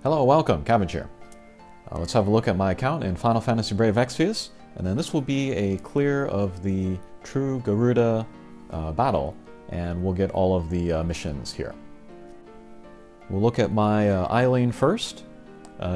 Hello, welcome, Cabbage here. Let's have a look at my account in Final Fantasy Brave Exvius, and then this will be a clear of the true Garuda battle, and we'll get all of the missions here. We'll look at my Eileen first.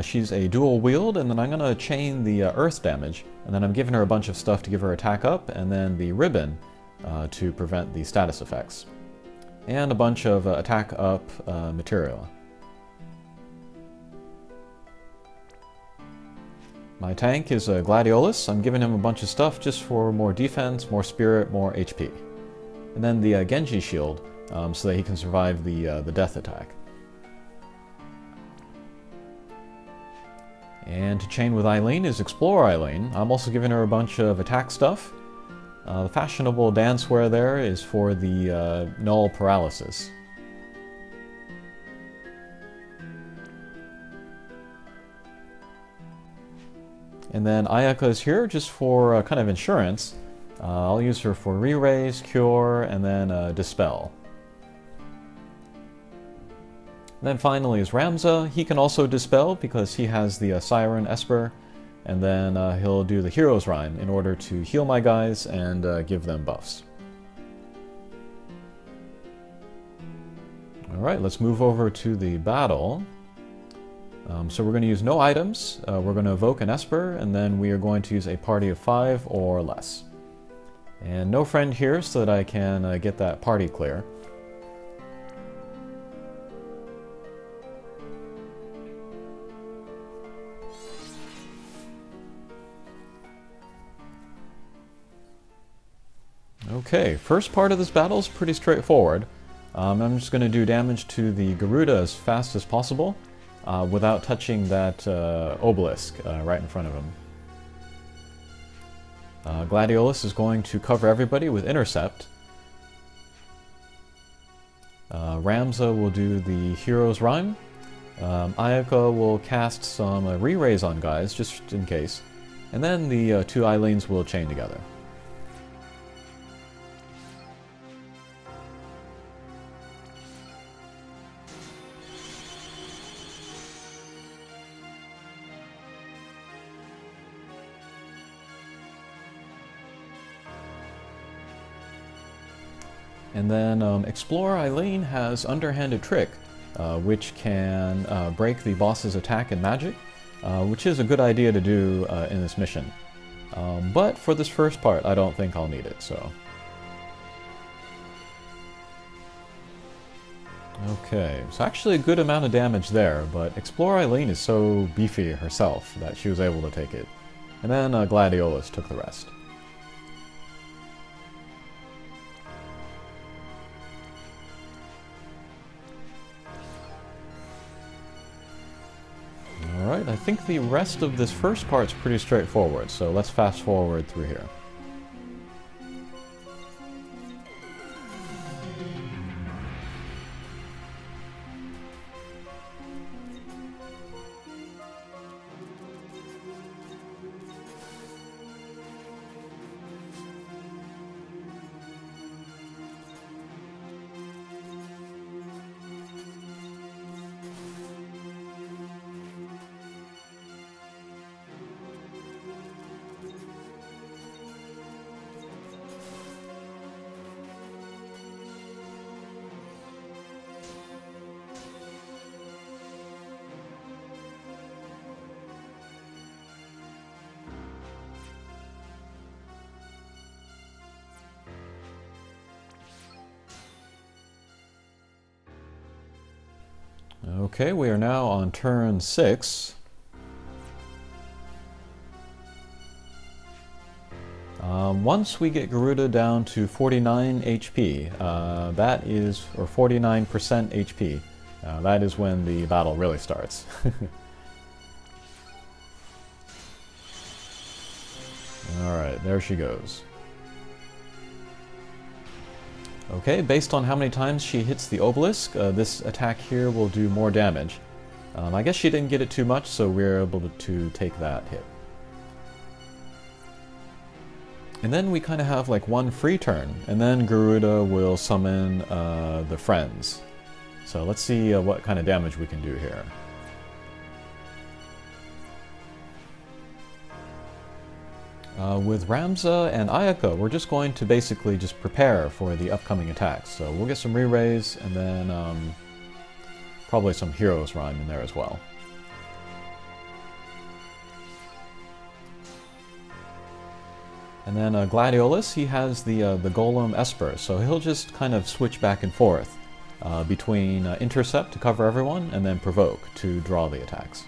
She's a dual wield, and then I'm going to chain the earth damage, and then I'm giving her a bunch of stuff to give her attack up, and then the ribbon to prevent the status effects. And a bunch of attack up material. My tank is a Gladiolus. I'm giving him a bunch of stuff just for more defense, more spirit, more HP. And then the Genji shield, so that he can survive the death attack. And to chain with Eileen is Explore Eileen. I'm also giving her a bunch of attack stuff. The fashionable dancewear there is for the null paralysis. And then Ayaka is here just for kind of insurance. I'll use her for re-raise, cure, and then dispel. And then finally is Ramza. He can also dispel because he has the Siren Esper, and then he'll do the Hero's Rhyme in order to heal my guys and give them buffs. Alright, let's move over to the battle. So we're going to use no items, we're going to evoke an Esper, and then we are going to use a party of 5 or less. And no friend here so that I can get that party clear. Okay, first part of this battle is pretty straightforward. I'm just going to do damage to the Garuda as fast as possible. Without touching that obelisk right in front of him. Gladiolus is going to cover everybody with Intercept. Ramza will do the Hero's Rhyme. Ayaka will cast some re-raise on guys, just in case. And then the two Eileens will chain together. And then Explore Eileen has Underhanded Trick, which can break the boss's attack and magic, which is a good idea to do in this mission. But for this first part, I don't think I'll need it, so... Okay, so actually a good amount of damage there, but Explore Eileen is so beefy herself that she was able to take it. And then Gladiolus took the rest. Alright, I think the rest of this first part's pretty straightforward, so let's fast forward through here. Okay, we are now on turn 6. Once we get Garuda down to 49 HP, that is, or 49% HP, that is when the battle really starts. Alright, there she goes. Okay, based on how many times she hits the obelisk, this attack here will do more damage. I guess she didn't get it too much, so we're able to take that hit. And then we kind of have like one free turn, and then Garuda will summon the friends. So let's see what kind of damage we can do here. With Ramza and Ayaka, we're just going to basically just prepare for the upcoming attacks. So we'll get some re-raise and then probably some Heroes Rhyme in there as well. And then Gladiolus, he has the Golem Esper, so he'll just kind of switch back and forth between Intercept to cover everyone and then Provoke to draw the attacks.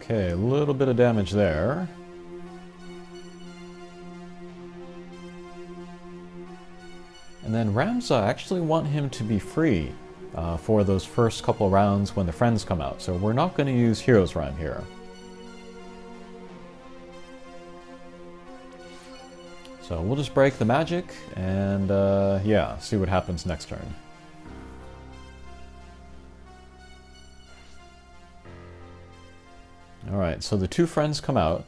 Okay, a little bit of damage there. And then Ramza, I actually want him to be free for those first couple rounds when the friends come out, so we're not going to use Heroes Rhyme here. So we'll just break the magic and yeah, see what happens next turn. Alright, so the two friends come out,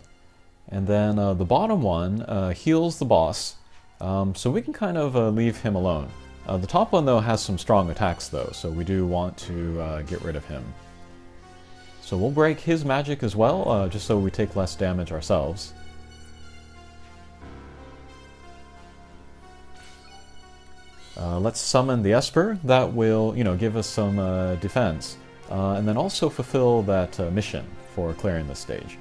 and then the bottom one heals the boss, so we can kind of leave him alone. The top one, though, has some strong attacks, though, so we do want to get rid of him. So we'll break his magic as well, just so we take less damage ourselves. Let's summon the Esper. That will, you know, give us some defense, and then also fulfill that mission for clearing this stage.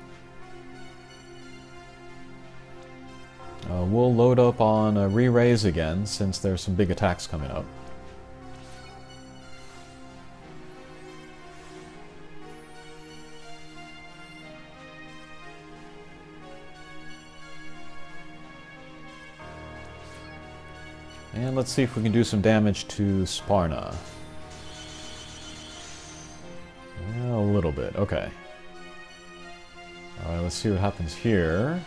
We'll load up on re-raise again, since there's some big attacks coming up. And let's see if we can do some damage to Sparna. Yeah, a little bit, okay. Alright, let's see what happens here.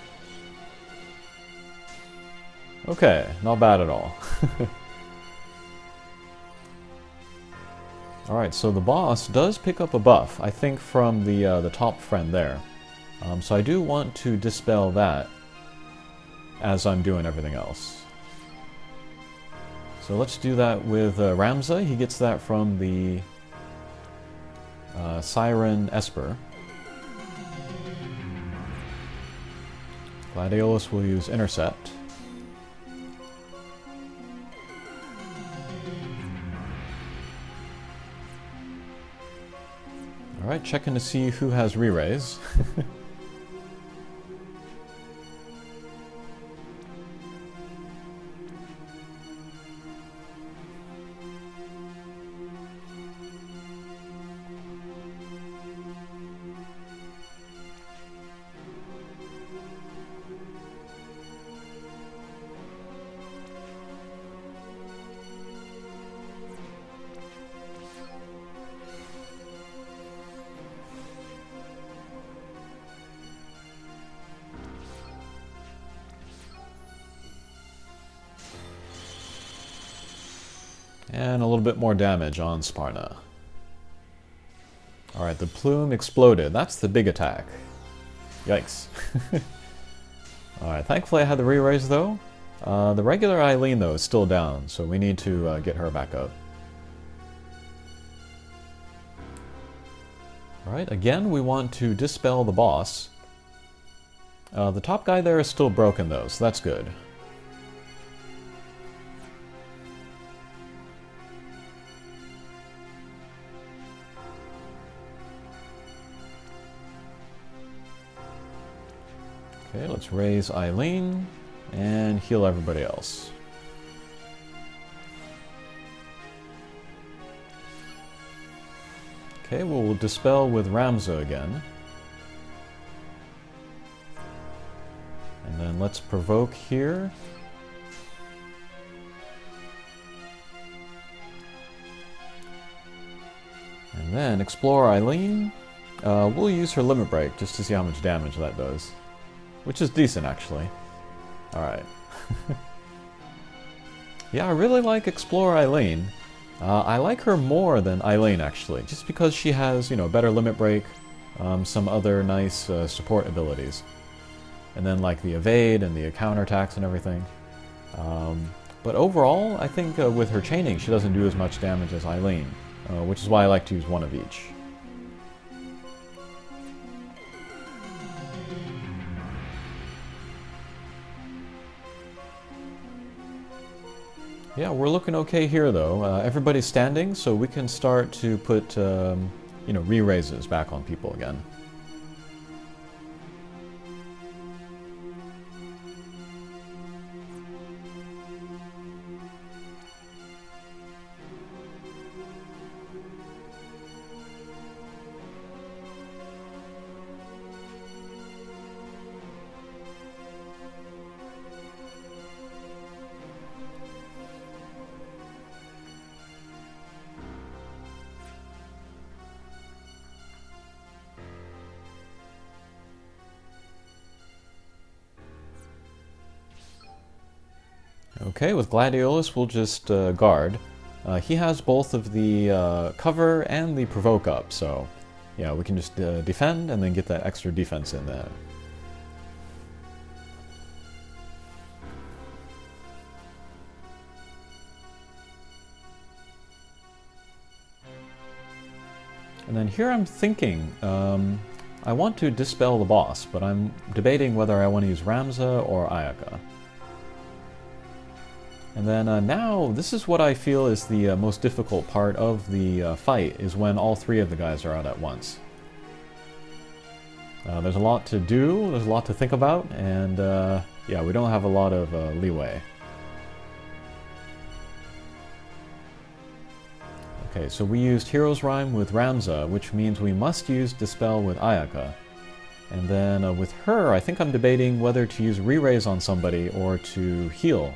Okay, not bad at all. Alright, so the boss does pick up a buff, I think from the top friend there. So I do want to dispel that as I'm doing everything else. So let's do that with Ramza. He gets that from the Siren Esper. Gladiolus will use Intercept. Alright, checking to see who has re-raise. And a little bit more damage on Sparna. Alright, the plume exploded. That's the big attack. Yikes. Alright, thankfully I had the re-raise though. The regular Eileen though is still down, so we need to get her back up. Alright, again we want to dispel the boss. The top guy there is still broken though, so that's good. Okay, let's raise Eileen and heal everybody else. Okay, we'll dispel with Ramza again. And then let's provoke here. And then explore Eileen. We'll use her limit break just to see how much damage that does. which is decent actually. Alright. Yeah, I really like Explorer Eileen. I like her more than Eileen actually, just because she has, you know, better limit break, some other nice support abilities. And then like the evade and the counterattacks and everything. But overall, I think with her chaining, she doesn't do as much damage as Eileen, which is why I like to use one of each. Yeah, we're looking okay here though. Everybody's standing, so we can start to put, you know, re-raises back on people again. Okay, with Gladiolus we'll just guard. He has both of the cover and the provoke up, so yeah, we can just defend and then get that extra defense in there. And then here I'm thinking, I want to dispel the boss, but I'm debating whether I want to use Ramza or Ayaka. And then now, this is what I feel is the most difficult part of the fight, is when all three of the guys are out at once. There's a lot to do, there's a lot to think about, and yeah, we don't have a lot of leeway. Okay, so we used Hero's Rhyme with Ramza, which means we must use Dispel with Ayaka. And then with her, I think I'm debating whether to use Re-Raise on somebody or to heal.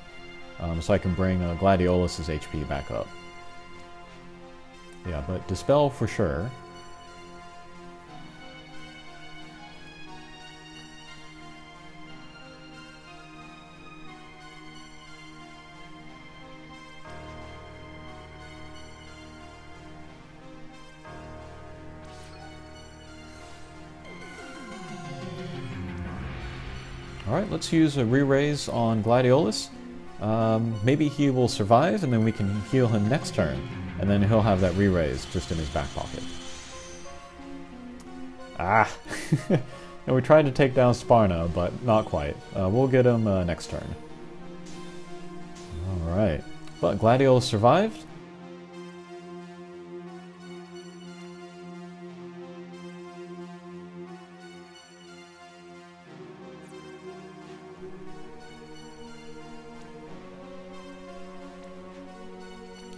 So I can bring Gladiolus's HP back up. Yeah, but Dispel for sure. Alright, let's use a Re-Raise on Gladiolus. Maybe he will survive, and then we can heal him next turn, and then he'll have that re-raise just in his back pocket. Ah! And we tried to take down Sparna, but not quite. We'll get him next turn. Alright. But Gladiolus survived.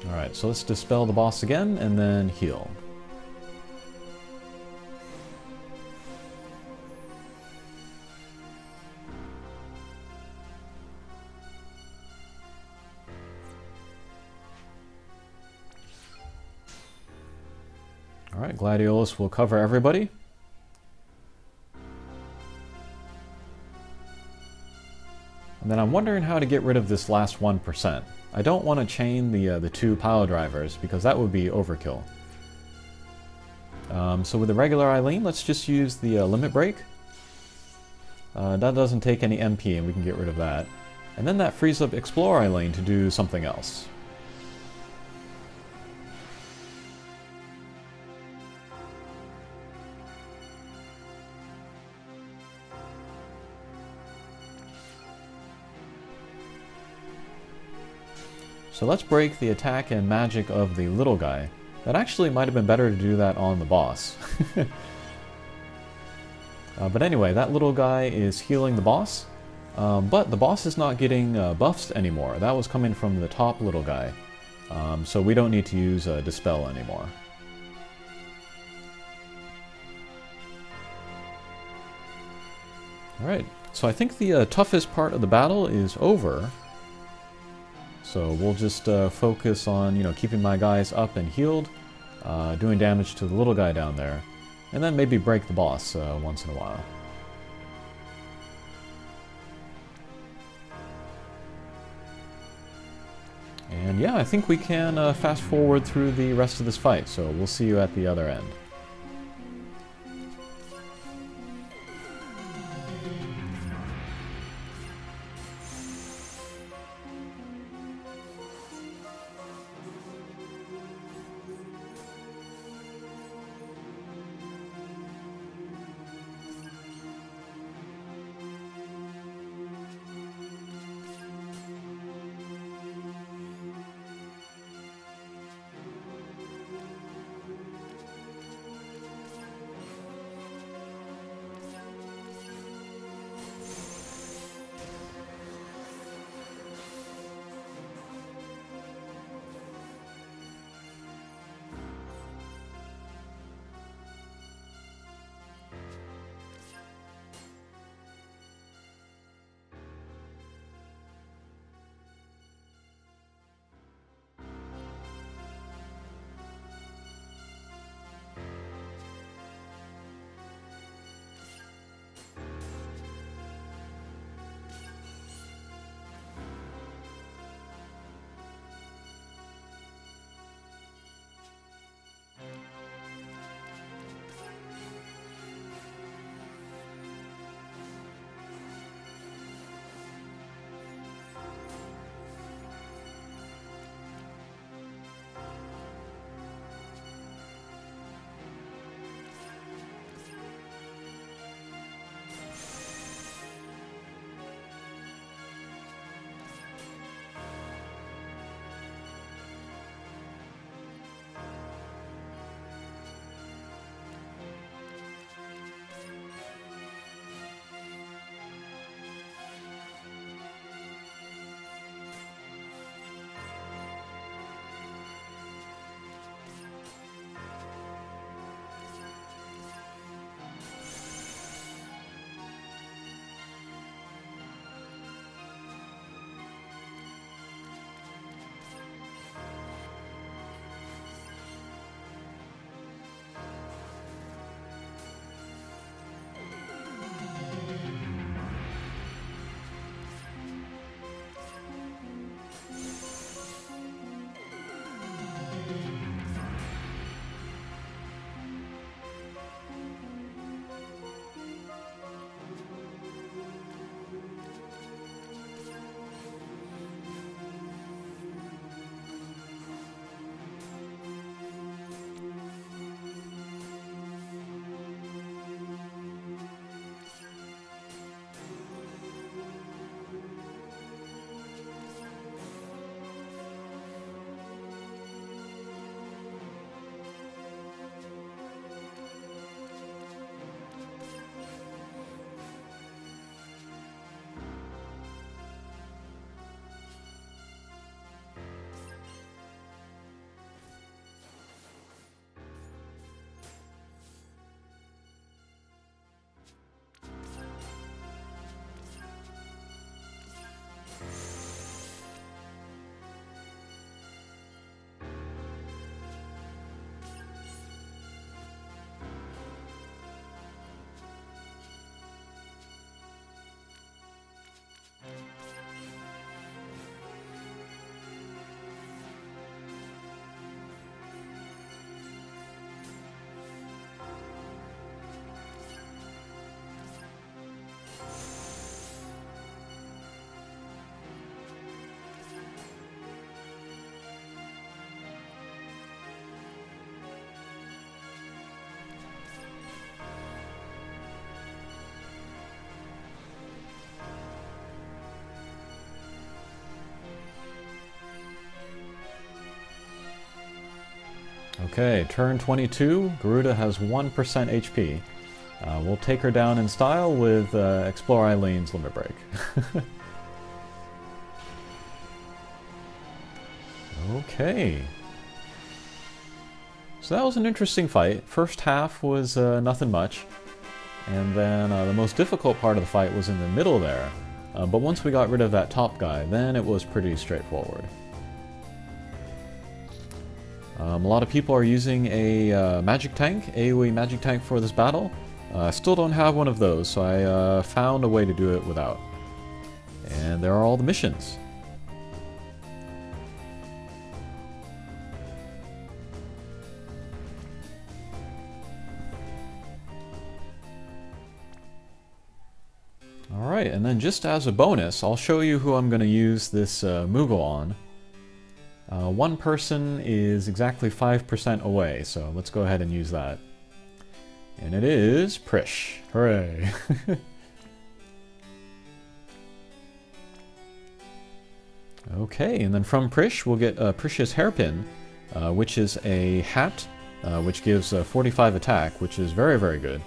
Alright, so let's dispel the boss again, and then heal. Alright, Gladiolus will cover everybody. And then I'm wondering how to get rid of this last 1%. I don't want to chain the two pile drivers, because that would be overkill. So with the regular Eileen, let's just use the limit break. That doesn't take any MP, and we can get rid of that. And then that frees up Explorer Eileen to do something else. So let's break the attack and magic of the little guy. That actually might have been better to do that on the boss. But anyway, that little guy is healing the boss, but the boss is not getting buffs anymore. That was coming from the top little guy, so we don't need to use Dispel anymore. Alright, so I think the toughest part of the battle is over. So we'll just focus on, you know, keeping my guys up and healed, doing damage to the little guy down there, and then maybe break the boss once in a while. And yeah, I think we can fast forward through the rest of this fight, so we'll see you at the other end. Okay, turn 22. Garuda has 1% HP. We'll take her down in style with Explore Eileen's Limit Break. Okay. So that was an interesting fight. First half was nothing much. And then the most difficult part of the fight was in the middle there. But once we got rid of that top guy, then it was pretty straightforward. A lot of people are using a magic tank, AoE magic tank for this battle. I still don't have one of those, so I found a way to do it without. And there are all the missions. Alright, and then just as a bonus, I'll show you who I'm going to use this Moogle on. One person is exactly 5% away, so let's go ahead and use that. And it is Prish. Hooray! Okay, and then from Prish, we'll get Prish's Hairpin, which is a hat, which gives 45 attack, which is very, very good.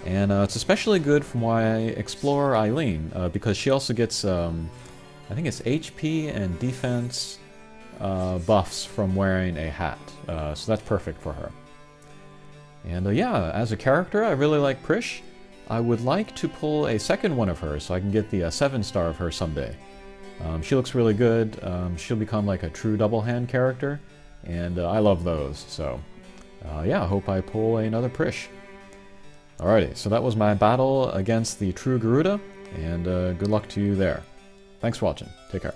And it's especially good from why I explore Eileen, because she also gets, I think it's HP and defense buffs from wearing a hat. So that's perfect for her. And yeah, as a character, I really like Prish. I would like to pull a second one of her so I can get the 7-star of her someday. She looks really good. She'll become like a true double-hand character, and I love those. So yeah, I hope I pull another Prish. Alrighty, so that was my battle against the true Garuda, and good luck to you there. Thanks for watching. Take care.